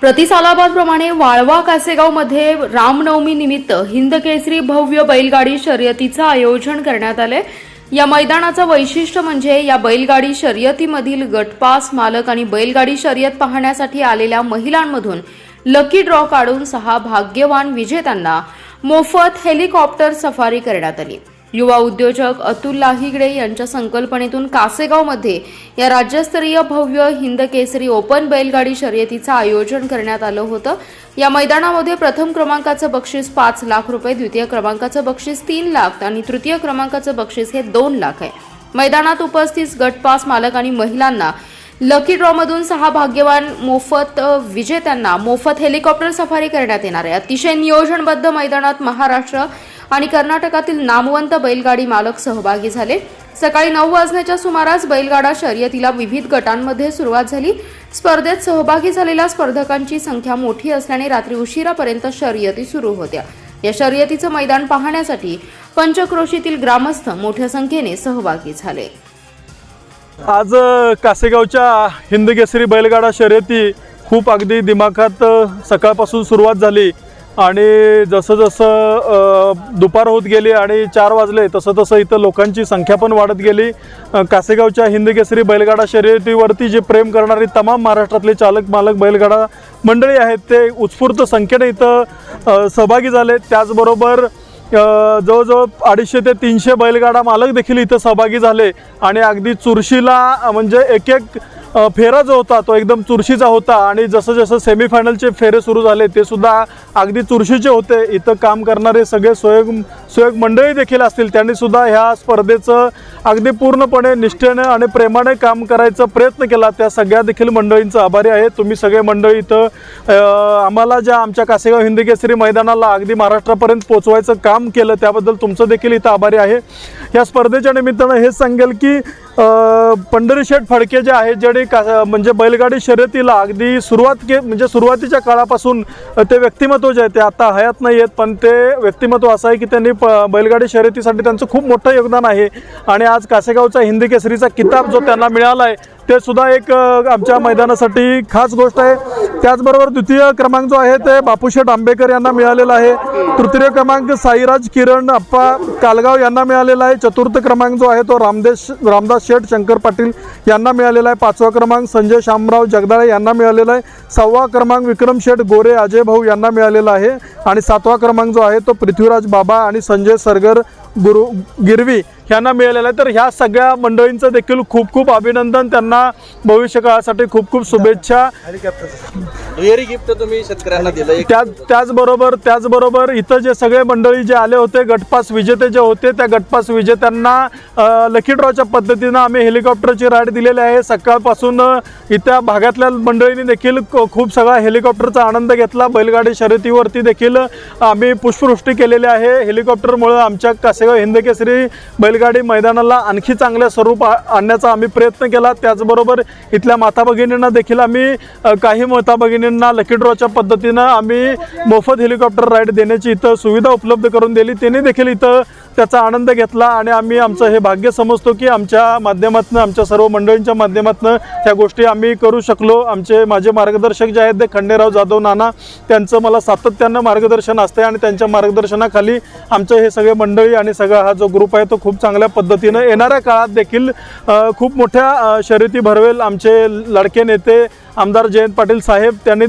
प्रतिसालाबादप्रमाणे वाळवा कासेगावमध्ये रामनवमी निमित्त हिंदकेसरी भव्य बैलगाडी शर्यतीचं आयोजन करण्यात आले। या मैदानाचं वैशिष्ट्य म्हणजे या बैलगाडी शर्यतीमधील गटपास मालक आणि बैलगाडी शर्यत पाहण्यासाठी आलेल्या महिलांमधून लकी ड्रॉ काढून 6 भाग्यवान विजेत्यांना मोफत हेलिकॉप्टर सफारी करण्यात आली। युवा उद्योजक अतुल लाहिगडे यांच्या संकल्पनेतून कासेगावमध्ये या राज्यस्तरीय भव्य हिंदकेसरी ओपन बैलगाडी शर्यतीचं आयोजन करण्यात आलं होतं। या मैदानामध्ये प्रथम क्रमांकाचं बक्षीस 5 लाख रुपये, द्वितीय क्रमांकाचं बक्षीस 3 लाख आणि तृतीय क्रमांकाचं बक्षीस हे 2 लाख आहे। मैदानात उपस्थित गटपास मालक आणि महिलांना लकी ड्रॉ मधून 6 भाग्यवान मोफत विजेत्यांना मोफत हेलिकॉप्टर सफारी करण्यात येणार आहे। अतिशय नियोजनबद्ध मैदानात महाराष्ट्र आणि कर्नाटकातील नामवंत बैलगाडी मालक सहभागी झाले। सकाळी 9 वाजण्याच्या सुमारास बैलगाडा शर्यतीला विविध गटांमध्ये सुरुवात झाली। स्पर्धेत सहभागी झालेल्या स्पर्धकांची संख्या मोठी असल्याने रात्री उशिरापर्यंत शर्यती सुरू होत्या। या शर्यतीचं मैदान पाहण्यासाठी पंचक्रोशीतील ग्रामस्थ मोठ्या संख्येने सहभागी झाले। आज कासेगावच्या हिंदकेसरी बैलगाडा शर्यती खूप अगदी दिमाखात सकाळपासून सुरुवात झाली आणि जसं जसं दुपार होत गेली आणि 4 वाजले तसं तसं इथं लोकांची संख्या पण वाढत गेली। कासेगावच्या हिंदकेसरी बैलगाडा शर्यतीवरती जे प्रेम करणारी तमाम महाराष्ट्रातले चालक मालक बैलगाडा मंडळी आहेत ते उत्स्फूर्त संख्येने इथं सहभागी झाले। त्याचबरोबर जवळजवळ 250 ते 300 बैलगाडा मालक देखील इथं सहभागी झाले आणि अगदी चुरशीला म्हणजे एक फेरा जो होता तो एकदम चुरशीचा होता आणि जसं जसं सेमीफायनलचे फेरे सुरू झाले ते सुद्धा अगदी चुरशीचे होते। इथं काम करणारे सगळे स्वयं मंडळी देखील असतील त्यांनी सुद्धा ह्या स्पर्धेचं अगदी पूर्णपणे निष्ठेने आणि प्रेमाने काम करायचा प्रयत्न केला। त्या सगळ्या देखील मंडळींचं आभारी आहे। तुम्ही सगळे मंडळी इथं आम्हाला ज्या आमच्या कासेगाव हिंदकेसरी मैदानाला अगदी महाराष्ट्रापर्यंत पोहोचवायचं काम केलं त्याबद्दल तुमचं देखील इथं आभारी आहे। या स्पर्धेच्या निमित्तानं हेच सांगेल की पंढरीशेठ फडके जे आहेत ज्यांनी म्हणजे बैलगाडी शर्यतीला अगदी सुरुवातीच्या काळापासून ते व्यक्तिमत्व जे आहे ते आता हयात नाही आहेत पण ते व्यक्तिमत्व असं आहे की त्यांनी बैलगाडी शर्यतीसाठी त्यांचं खूप मोठं योगदान आहे आणि आज कासेगावचा हिंदकेसरीचा किताब जो त्यांना मिळाला आहे ते सुद्धा एक आमच्या मैदानासाठी खास गोष्ट आहे। त्याचबरोबर द्वितीय क्रमांक जो आहे ते बापूशेठ आंबेकर यांना मिळालेला आहे। तृतीय क्रमांक साईराज किरण अप्पा कालगाव यांना मिळालेला आहे। चतुर्थ क्रमांक जो आहे तो रामदास शेठ शंकर पाटील यांना मिळालेला आहे। 5वा क्रमांक संजय शामराव जगदाळे यांना मिळालेला आहे। 6वा क्रमांक विक्रम शेठ गोरे अजय भाऊ यांना मिळालेला आहे आणि 7वा क्रमांक जो आहे तो पृथ्वीराज बाबा आणि संजय सरगर गिरवी यांना मिळालेला आहे। तर ह्या सगळ्या मंडळींचं देखील खूप खूप अभिनंदन, त्यांना भविष्य काळासाठी खूप खूप शुभेच्छा। दुहेरी गिफ्ट तुम्ही शेतकऱ्यांना दिलं। त्याचबरोबर इथं जे सगळे मंडळी जे आले होते गटपास विजेते जे होते त्या गटपास विजेत्यांना लकी ड्रॉच्या पद्धतीनं आम्ही हेलिकॉप्टरची राईड दिलेली आहे। सकाळपासून इथं भागातल्या मंडळींनी देखील खूप सगळा हेलिकॉप्टरचा आनंद घेतला। बैलगाडी शर्यतीवरती देखील आम्ही पुष्पवृष्टी केलेली आहे। हेलिकॉप्टरमुळे आमच्या कासेगाव हिंदकेसरी बैलगाडी मैदानाला आणखी चांगल्या स्वरूप आणण्याचा आम्ही प्रयत्न केला। त्याचबरोबर इथल्या माता भगिनींना देखील आम्ही काही माता भगिनींना लकी ड्रॉच्या पद्धतीनं आम्ही मोफत हेलिकॉप्टर राईड देण्याची इथं सुविधा उपलब्ध करून दिली। त्यांनी देखील इथं त्याचा आनंद घेतला आणि आम्ही आमचं हे भाग्य समजतो की आमच्या माध्यमातून आमच्या सर्व मंडळींच्या माध्यमातून त्या गोष्टी आम्ही करू शकलो। माझे मार्गदर्शक जे आहेत ते खंडेराव जाधव नाना त्यांचं मला सातत्यानं मार्गदर्शन असते आणि त्यांच्या मार्गदर्शनाखाली आमचे हे सगळे मंडळी आणि सगळा हा जो ग्रुप आहे तो खूप चांगल्या पद्धतीनं येणाऱ्या काळात देखील खूप मोठ्या शर्यती भरवेल। आमचे लाडके नेते आमदार जयंत पाटील साहेब त्यांनी